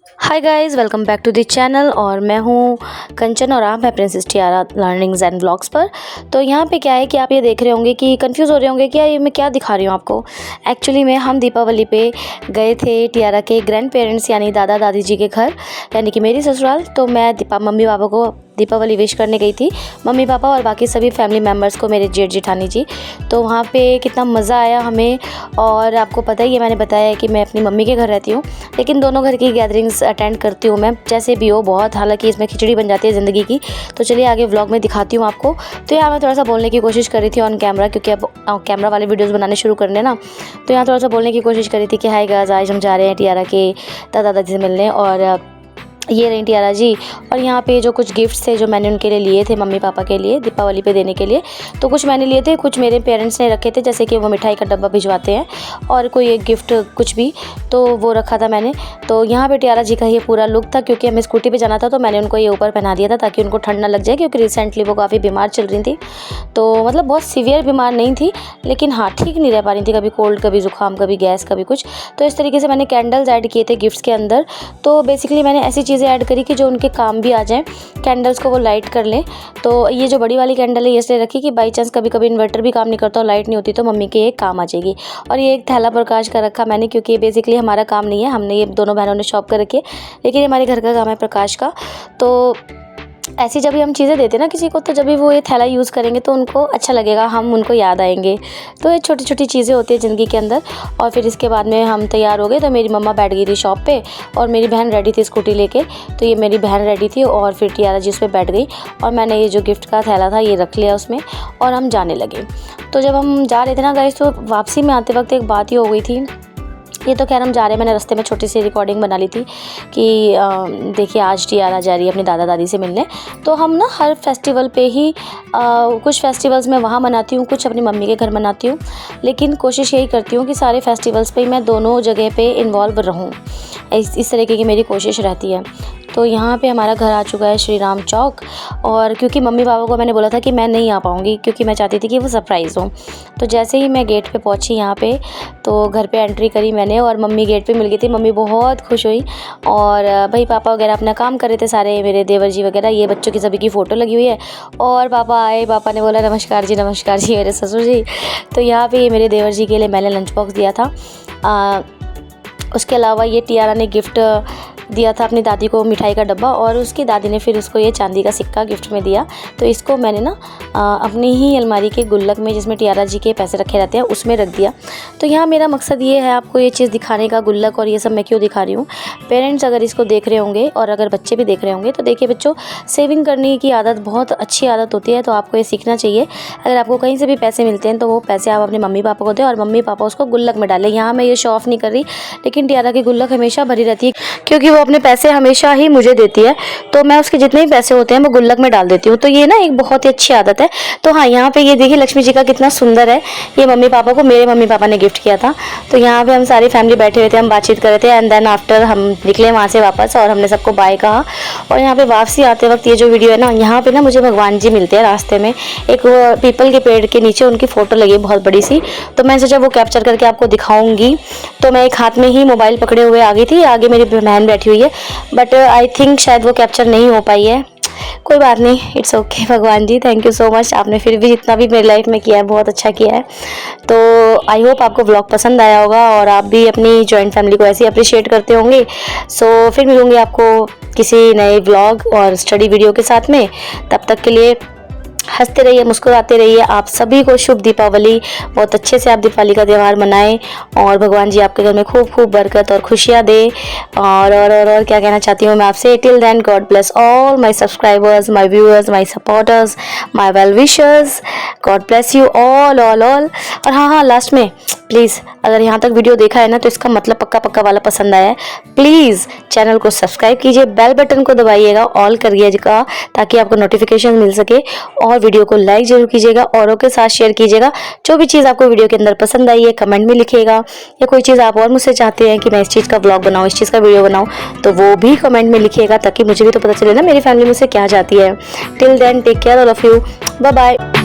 Hi guys, welcome back to the channel. और मैं हूँ कंचन और आप हैं princess tiara learnings and vlogs पर। तो यहाँ पे क्या है कि आप ये देख रहे होंगे कि कंफ्यूज हो रहे होंगे कि ये मैं क्या दिखा रही हूँ आपको। एक्चुअली में हम दीपावली पे गए थे टियारा के ग्रैंड पेरेंट्स यानी दादा दादी जी के घर, यानी कि मेरी ससुराल। तो मैं मम्मी पापा को दीपावली विश करने गई थी, मम्मी पापा और बाकी सभी फैमिली मेम्बर्स को, मेरे जेठ जेठानी जी। तो वहाँ पे कितना मज़ा आया हमें। और आपको पता ही है, मैंने बताया है कि मैं अपनी मम्मी के घर रहती हूँ, लेकिन दोनों घर की गैदरिंग्स अटेंड करती हूँ मैं, जैसे भी हो बहुत। हालांकि इसमें खिचड़ी बन जाती है ज़िंदगी की। तो चलिए आगे व्लॉग में दिखाती हूँ आपको। तो यहाँ मैं थोड़ा सा बोलने की कोशिश कर रही थी ऑन कैमरा, क्योंकि अब कैमरा वाले वीडियोज़ बनाने शुरू करने ना। तो यहाँ थोड़ा सा बोलने की कोशिश करी थी कि हाय गाइस, आज हम जा रहे हैं टियारा के दादा दादी से मिलने, और ये रही टियारा जी। और यहाँ पे जो कुछ गिफ्ट्स थे जो मैंने उनके लिए लिए थे, मम्मी पापा के लिए दीपावली पे देने के लिए, तो कुछ मैंने लिए थे, कुछ मेरे पेरेंट्स ने रखे थे, जैसे कि वो मिठाई का डब्बा भिजवाते हैं और कोई एक गिफ्ट कुछ भी, तो वो रखा था मैंने। तो यहाँ पे टियारा जी का ये पूरा लुक था, क्योंकि हमें स्कूटी पे जाना था, तो मैंने उनको ये ऊपर पहना दिया था ताकि उनको ठंड ना लग जाए, क्योंकि रिसेंटली वो काफ़ी बीमार चल रही थी। तो मतलब बहुत सीवियर बीमार नहीं थी, लेकिन हाँ ठीक नहीं रह पा रही थी, कभी कोल्ड, कभी ज़ुकाम, कभी गैस, कभी कुछ। तो इस तरीके से मैंने कैंडल्स ऐड किए थे गिफ्ट्स के अंदर। तो बेसिकली मैंने ऐसी चीज़ें ऐड करी कि जो उनके काम भी आ जाएं, कैंडल्स को वो लाइट कर लें। तो ये जो बड़ी वाली कैंडल है, ये इसलिए रखी कि बाई चांस कभी कभी इन्वर्टर भी काम नहीं करता और लाइट नहीं होती, तो मम्मी के एक काम आ जाएगी। और ये एक थैला प्रकाश का रखा मैंने, क्योंकि ये बेसिकली हमारा काम नहीं है, हमने ये दोनों बहनों ने शॉप कर रखी है, लेकिन ये हमारे घर का काम है प्रकाश का। तो ऐसी जब भी हम चीज़ें देते हैं ना किसी को, तो जब भी वो ये थैला यूज़ करेंगे तो उनको अच्छा लगेगा, हम उनको याद आएंगे। तो ये छोटी छोटी चीज़ें होती है ज़िंदगी के अंदर। और फिर इसके बाद में हम तैयार हो गए, तो मेरी मम्मा बैठ गई थी शॉप पे और मेरी बहन रेडी थी स्कूटी लेके। तो ये मेरी बहन रेडी थी और फिर टियारा जी उस पर बैठ गई, और मैंने ये जो गिफ्ट का थैला था ये रख लिया उसमें, और हम जाने लगे। तो जब हम जा रहे थे ना गाइस, तो वापसी में आते वक्त एक बात ही हो गई थी। ये तो खैर हम जा रहे हैं, मैंने रास्ते में छोटी सी रिकॉर्डिंग बना ली थी कि देखिए आज टियारा जा रही है अपनी दादा दादी से मिलने। तो हम ना हर फेस्टिवल पे ही कुछ फेस्टिवल्स मैं वहाँ मनाती हूँ, कुछ अपनी मम्मी के घर मनाती हूँ, लेकिन कोशिश यही करती हूँ कि सारे फेस्टिवल्स पे मैं दोनों जगह पे इन्वॉल्व रहूँ। इस तरीके की मेरी कोशिश रहती है। तो यहाँ पे हमारा घर आ चुका है श्री राम चौक। और क्योंकि मम्मी पापा को मैंने बोला था कि मैं नहीं आ पाऊँगी, क्योंकि मैं चाहती थी कि वो सरप्राइज़ हो। तो जैसे ही मैं गेट पे पहुँची यहाँ पे, तो घर पे एंट्री करी मैंने, और मम्मी गेट पे मिल गई थी। मम्मी बहुत खुश हुई, और भाई पापा वगैरह अपना काम कर रहे थे सारे, मेरे देवर जी वगैरह, ये बच्चों की सभी की फ़ोटो लगी हुई है। और पापा आए, पापा ने बोला नमस्कार जी मेरे ससुर जी। तो यहाँ पे मेरे देवर जी के लिए मैंने लंच बॉक्स दिया था। उसके अलावा ये टियारा ने गिफ्ट दिया था अपनी दादी को, मिठाई का डब्बा, और उसकी दादी ने फिर उसको ये चांदी का सिक्का गिफ्ट में दिया। तो इसको मैंने ना अपनी ही अलमारी के गुल्लक में, जिसमें टियारा जी के पैसे रखे रहते हैं, उसमें रख दिया। तो यहाँ मेरा मकसद ये है आपको ये चीज़ दिखाने का, गुल्लक और ये सब मैं क्यों दिखा रही हूँ। पेरेंट्स अगर इसको देख रहे होंगे और अगर बच्चे भी देख रहे होंगे, तो देखिए बच्चों, सेविंग करने की आदत बहुत अच्छी आदत होती है, तो आपको ये सीखना चाहिए। अगर आपको कहीं से भी पैसे मिलते हैं, तो वो पैसे आप अपने मम्मी पापा को दें, और मम्मी पापा उसको गुल्लक में डालें। यहाँ मैं ये शो ऑफ नहीं कर रही, लेकिन टियारा की गुल्लक हमेशा भरी रहती है, क्योंकि वो अपने पैसे हमेशा ही मुझे देती है। तो मैं उसके जितने भी पैसे होते हैं वो गुल्लक में डाल देती हूँ। तो ये ना एक बहुत ही अच्छी आदत है। तो हाँ, यहाँ पे ये देखिए लक्ष्मी जी का कितना सुंदर है, ये मम्मी पापा को मेरे मम्मी पापा ने गिफ्ट किया था। तो यहाँ पे हम सारी फैमिली बैठे हुए थे, हम बातचीत कर रहे थे, एंड देन आफ्टर हम निकले वहाँ से वापस, और हमने सबको बाय कहा। और यहाँ पे वापसी आते वक्त ये जो वीडियो है ना, यहाँ पे ना मुझे भगवान जी मिलते हैं रास्ते में, एक पीपल के पेड़ के नीचे उनकी फ़ोटो लगी है बहुत बड़ी सी। तो मैंने सोचा वो कैप्चर करके आपको दिखाऊंगी। तो मैं एक हाथ में ही मोबाइल पकड़े हुए आ गई थी, आगे मेरी बहन बैठी हुई है, बट आई थिंक शायद वो कैप्चर नहीं हो पाई है। कोई बात नहीं, इट्स ओके। भगवान जी थैंक यू सो मच, आपने फिर भी जितना भी मेरी लाइफ में किया है बहुत अच्छा किया है। तो आई होप आपको व्लॉग पसंद आया होगा, और आप भी अपनी जॉइंट फैमिली को ऐसे ही अप्रिशिएट करते होंगे। सो फिर मिलूंगी आपको किसी नए व्लॉग और स्टडी वीडियो के साथ में। तब तक के लिए हंसते रहिए, मुस्कुराते रहिए। आप सभी को शुभ दीपावली, बहुत अच्छे से आप दीपावली का त्यौहार मनाएं, और भगवान जी आपके घर में खूब खूब बरकत और खुशियाँ दे। और क्या कहना चाहती हूँ मैं आपसे, till then God bless all my subscribers, my viewers, my supporters, my well wishers. God bless you all all all. और हाँ, लास्ट में प्लीज़, अगर यहाँ तक वीडियो देखा है ना, तो इसका मतलब पक्का पक्का वाला पसंद आया है, प्लीज़ चैनल को सब्सक्राइब कीजिए, बेल बटन को दबाइएगा, ऑल करिएगा, ताकि आपको नोटिफिकेशन मिल सके। और वीडियो को लाइक जरूर कीजिएगा, औरों के साथ शेयर कीजिएगा। जो भी चीज़ आपको वीडियो के अंदर पसंद आई है कमेंट में लिखिएगा, या कोई चीज़ आप और मुझसे चाहते हैं कि मैं इस चीज़ का व्लॉग बनाऊँ, इस चीज़ का वीडियो बनाऊँ, तो वो भी कमेंट में लिखिएगा, ताकि मुझे भी तो पता चले ना मेरी फैमिली मुझसे क्या चाहती है। Till then take care all of you, bye bye.